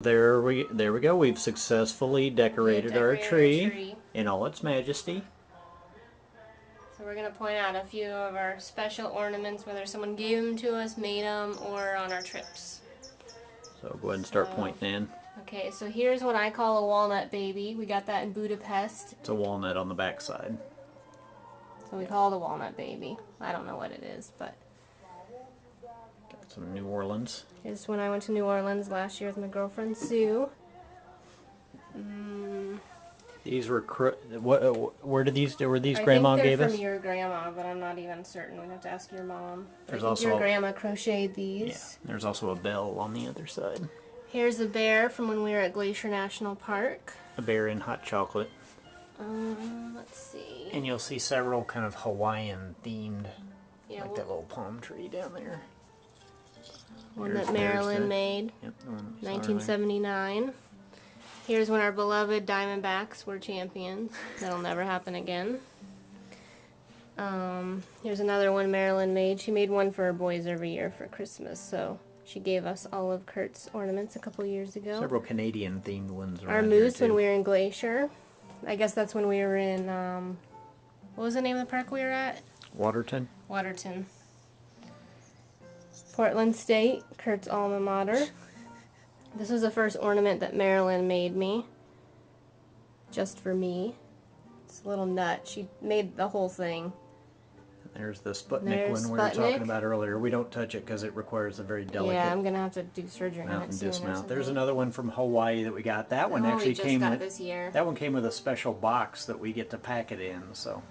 There we go. We've successfully decorated our tree in all its majesty. So we're going to point out a few of our special ornaments, whether someone gave them to us, made them, or on our trips. So go ahead and start pointing in. Okay, so here's what I call a walnut baby. We got that in Budapest. It's a walnut on the back side. So we call it a walnut baby. I don't know what it is, but... Got some New Orleans. Here's when I went to New Orleans last year with my girlfriend Sue. These were where did these Grandma gave us? I think they're from your grandma, but I'm not even certain. We'd have to ask your mom. There's I think also your grandma crocheted these. Yeah, there's also a bell on the other side. Here's a bear from when we were at Glacier National Park. A bear in hot chocolate. Let's see. And you'll see several kind of Hawaiian themed, like that little palm tree down there. One that Marilyn made. Yep, the one 1979. Here's when our beloved Diamondbacks were champions. That'll never happen again. Here's another one Marilyn made. She made one for her boys every year for Christmas, so she gave us all of Curt's ornaments a couple years ago. Several Canadian themed ones around our here moose too. when we were in Glacier. I guess that's when we were in, what was the name of the park we were at? Waterton. Waterton. Portland State, Curt's alma mater. This was the first ornament that Marilyn made me. Just for me. It's a little nut. She made the whole thing. There's the Sputnik one we were talking about earlier. We don't touch it because it requires a very delicate... Yeah, I'm going to have to do surgery on it soon. Dismount. There's another one from Hawaii that we got. That one actually came with... this year. That one came with a special box that we get to pack it in, so...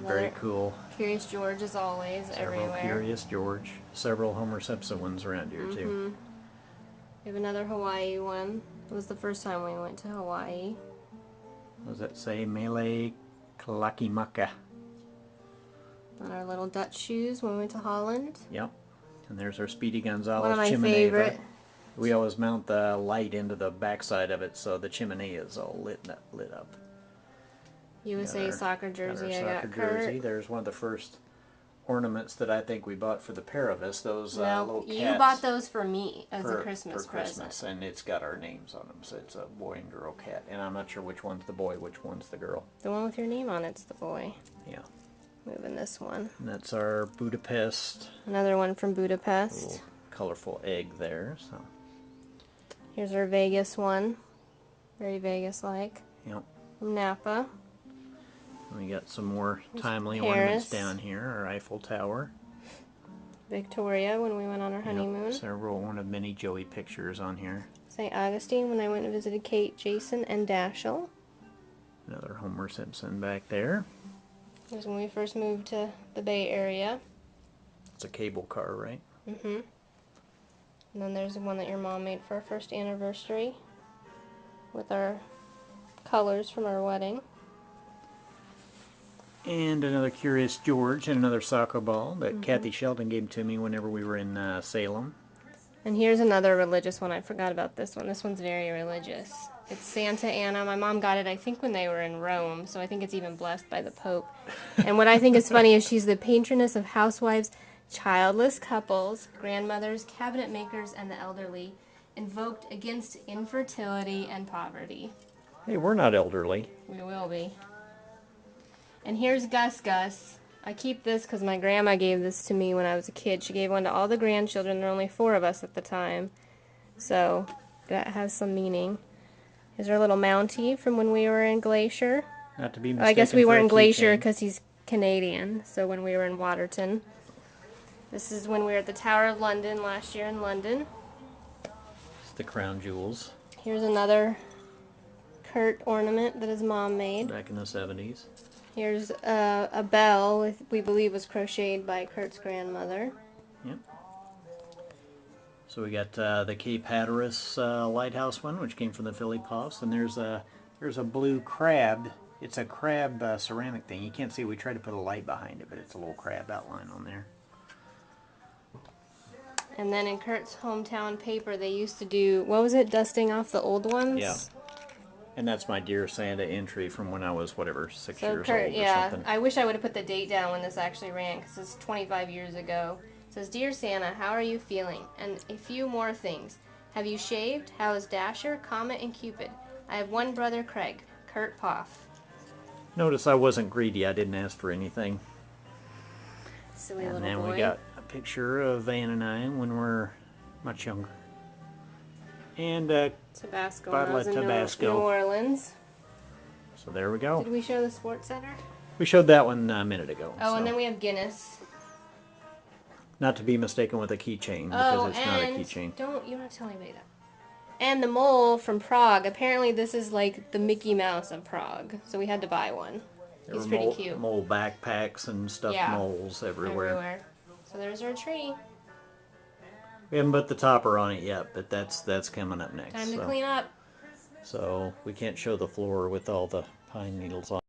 Very cool. Curious George, as always, everywhere. Curious George. Several Homer Simpson ones around here, too. We have another Hawaii one. It was the first time we went to Hawaii. What does that say? Mele Kalakimaka. On our little Dutch shoes when we went to Holland. Yep. And there's our Speedy Gonzales one of my Chimeneva. favorite. We always mount the light into the backside of it so the chimney is all lit up. USA soccer jersey. I got Kurt. There's one of the first ornaments that I think we bought for the pair of us. Those little cats. You bought those for me as a Christmas present. And it's got our names on them, so it's a boy and girl cat. And I'm not sure which one's the boy, which one's the girl. The one with your name on it's the boy. Yeah. Moving this one. And that's our Budapest. Another one from Budapest. A little colorful egg there. So. Here's our Vegas one. Very Vegas-like. Yep. From Napa. We got some more timely ornaments down here. Our Eiffel Tower. Victoria when we went on our honeymoon. Yep. Several one of many Joey pictures on here. St. Augustine when I went and visited Kate, Jason, and Dashiell. Another Homer Simpson back there. Here's when we first moved to the Bay Area. It's a cable car, right? And then there's the one that your mom made for our first anniversary with our colors from our wedding. And another Curious George and another soccer ball that Kathy Shelton gave to me whenever we were in Salem. And here's another religious one. I forgot about this one. This one's very religious. It's Santa Anna. My mom got it, I think, when they were in Rome, so I think it's even blessed by the Pope. And what I think is funny is she's the patroness of housewives, childless couples, grandmothers, cabinet makers, and the elderly, invoked against infertility and poverty. Hey, we're not elderly. We will be. And here's Gus Gus. I keep this because my grandma gave this to me when I was a kid. She gave one to all the grandchildren. There were only 4 of us at the time. So that has some meaning. Here's our little Mountie from when we were in Glacier. Not to be mistaken. I guess we weren't in Glacier because he's Canadian. So when we were in Waterton. This is when we were at the Tower of London last year in London. It's the crown jewels. Here's another Curt ornament that his mom made. Back in the 70s. Here's a bell we believe was crocheted by Curt's grandmother. Yep. So we got the Cape Hatteras lighthouse one, which came from the Philly Puffs, and there's a blue crab. It's a crab ceramic thing. You can't see. We tried to put a light behind it, but it's a little crab outline on there. And then in Curt's hometown paper, they used to do, what was it, dusting off the old ones? Yeah. And that's my Dear Santa entry from when I was, whatever, 6 years Kurt, old or something. I wish I would have put the date down when this actually ran, because it's 25 years ago. It says, Dear Santa, how are you feeling? And a few more things. Have you shaved? How is Dasher, Comet, and Cupid? I have one brother, Craig. Curt, Poff. Notice I wasn't greedy. I didn't ask for anything. Silly And little then boy. we got a picture of Van and I when we're much younger. And a Tabasco. bottle of In Tabasco. New Orleans. So there we go. Did we show the Sports Center? We showed that one a minute ago. Oh, so. and then we have Guinness. Not to be mistaken with a keychain, because it's not a keychain. You don't have to tell anybody that. And the mole from Prague. Apparently this is like the Mickey Mouse of Prague. So we had to buy one. He's pretty cute. Mole backpacks and stuffed moles everywhere. So there's our tree. We haven't put the topper on it yet, but that's coming up next. Time to clean up. So we can't show the floor with all the pine needles on.